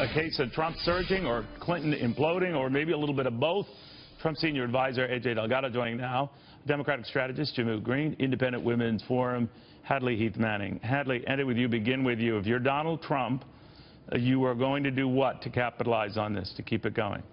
a case of Trump surging or Clinton imploding or maybe a little bit of both? Trump senior advisor AJ Delgado joining now. Democratic strategist Jehmu, Greene, Independent Women's Forum, Hadley, Heath, Manning. Hadley, end it with you, begin with you. If you're Donald Trump, you are going to do what to capitalize on this, to keep it going?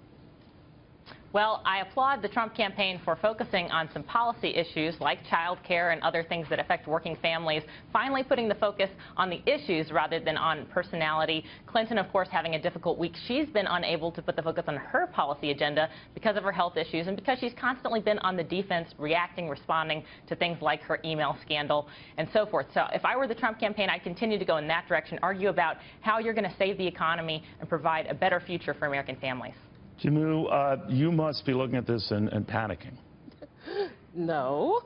Well, I applaud the Trump campaign for focusing on some policy issues like child care and other things that affect working families, finally putting the focus on the issues rather than on personality. Clinton, of course, having a difficult week. She's been unable to put the focus on her policy agenda because of her health issues and because she's constantly been on the defense, reacting, responding to things like her email scandal and so forth. So if I were the Trump campaign, I'd continue to go in that direction, argue about how you're going to save the economy and provide a better future for American families. Jehmu, you must be looking at this and panicking. No,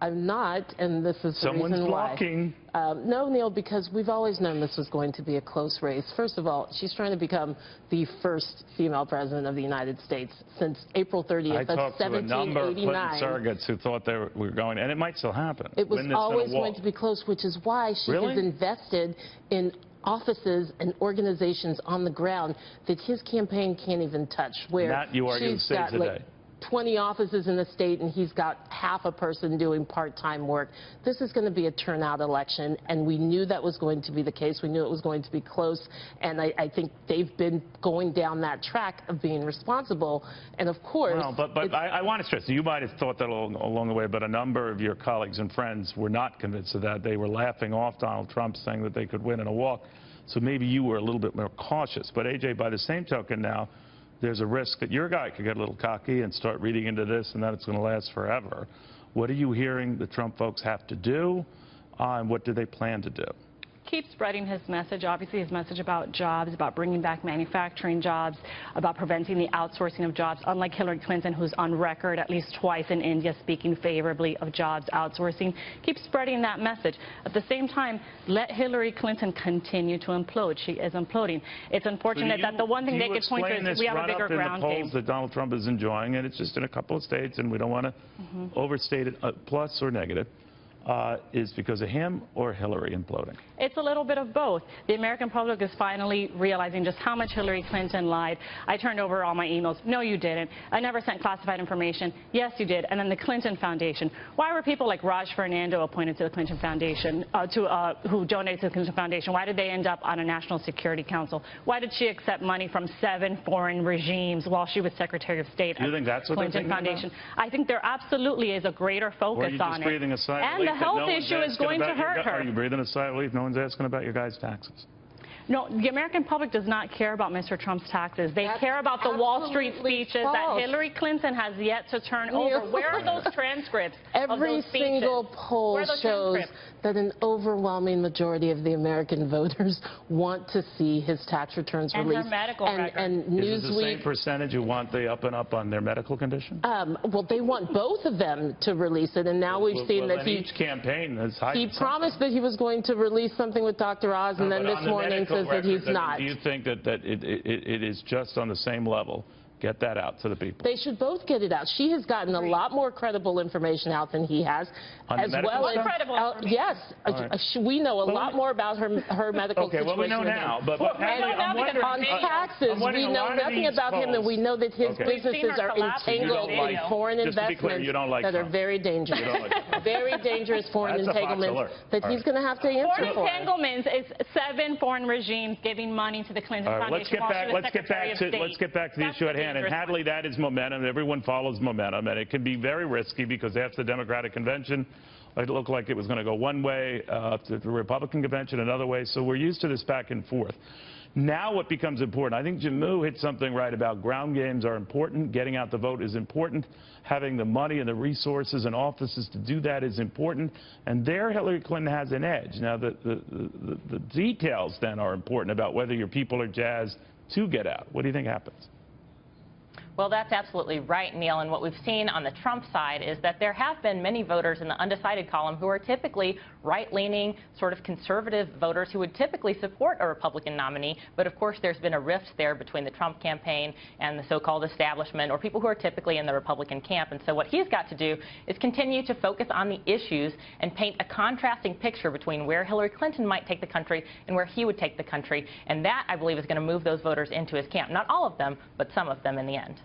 I'm not, and this is the Someone's reason why. blocking. No, Neil, because we've always known this was going to be a close race. First of all, she's trying to become the first female president of the United States since April 30th I talked to a number of Clinton 1789. surrogates who thought they were going, and it might still happen. It was always going to be close, which is why she has invested in offices and organizations on the ground that his campaign can't even touch. Where That you argue she's saves got the day. 20 offices in the state, and he's got half a person doing part-time work. This is going to be a turnout election, and we knew that was going to be the case. We knew it was going to be close, and I think they've been going down that track of being responsible. And of course, well, but I want to stress, you might have thought that along the way, but a number of your colleagues and friends were not convinced of that. They were laughing off Donald Trump, saying that they could win in a walk. So maybe you were a little bit more cautious. But AJ, by the same token now, there's a risk that your guy could get a little cocky and start reading into this and that it's going to last forever. What are you hearing the Trump folks have to do, and what do they plan to do? Keep spreading his message, obviously his message about jobs, about bringing back manufacturing jobs, about preventing the outsourcing of jobs, unlike Hillary Clinton, who's on record at least twice in India speaking favorably of jobs outsourcing. Keep spreading that message. At the same time, let Hillary Clinton continue to implode. She is imploding. It's unfortunate that the one thing they could point to is we have a bigger ground game. Polls that Donald Trump is enjoying, and it's just in a couple of states, and we don't want to overstate it, plus or negative. Is because of him or Hillary imploding? It's a little bit of both. The American public is finally realizing just how much Hillary Clinton lied. I turned over all my emails. No, you didn't. I never sent classified information. Yes, you did. And then the Clinton Foundation. Why were people like Raj Fernando appointed to the Clinton Foundation, who donated to the Clinton Foundation? Why did they end up on a National Security Council? Why did she accept money from 7 foreign regimes while she was Secretary of State Do you think that's what Clinton Foundation? About? I think there absolutely is a greater focus on it. Breathing a sigh of relief? The health issue is going to hurt her. Are you breathing a sigh of relief? No one's asking about your guys' taxes. No, the American public does not care about Mr. Trump's taxes. They care about the Wall Street speeches that Hillary Clinton has yet to turn over. Where are those transcripts of those speeches? Every single poll shows that an overwhelming majority of the American voters want to see his tax returns released. And her medical record. And Newsweek. Is it the same Newsweek, percentage who want the up and up on their medical condition? well, they want both of them to release it, and now we've seen that each campaign has he promised that he was going to release something with Dr. Oz, and then this morning says that he's not. Do you think that it is just on the same level? Get that out to the people. They should both get it out. She has gotten a lot more credible information out than he has, as well as yes, we know a lot more about her medical situation. Okay, well we know now, but on taxes, we know nothing about him, and we know that his businesses are entangled in foreign investments that are very dangerous. Very dangerous foreign entanglements that he's going to have to answer for. Foreign entanglements is 7 foreign regimes giving money to the Clinton Foundation. Let's get back to the issue at hand. And Hadley, that is momentum. Everyone follows momentum, and it can be very risky because after the Democratic convention, it looked like it was going to go one way, to the Republican convention another way. So we're used to this back and forth. Now what becomes important, I think Jehmu hit something right about ground games are important. Getting out the vote is important. Having the money and the resources and offices to do that is important. And there Hillary Clinton has an edge. Now the details then are important about whether your people are jazzed to get out. What do you think happens? Well, that's absolutely right, Neil. And what we've seen on the Trump side is that there have been many voters in the undecided column who are typically right-leaning, sort of conservative voters who would typically support a Republican nominee. But of course, there's been a rift there between the Trump campaign and the so-called establishment, or people who are typically in the Republican camp. And so what he's got to do is continue to focus on the issues and paint a contrasting picture between where Hillary Clinton might take the country and where he would take the country. And that, I believe, is going to move those voters into his camp. Not all of them, but some of them in the end.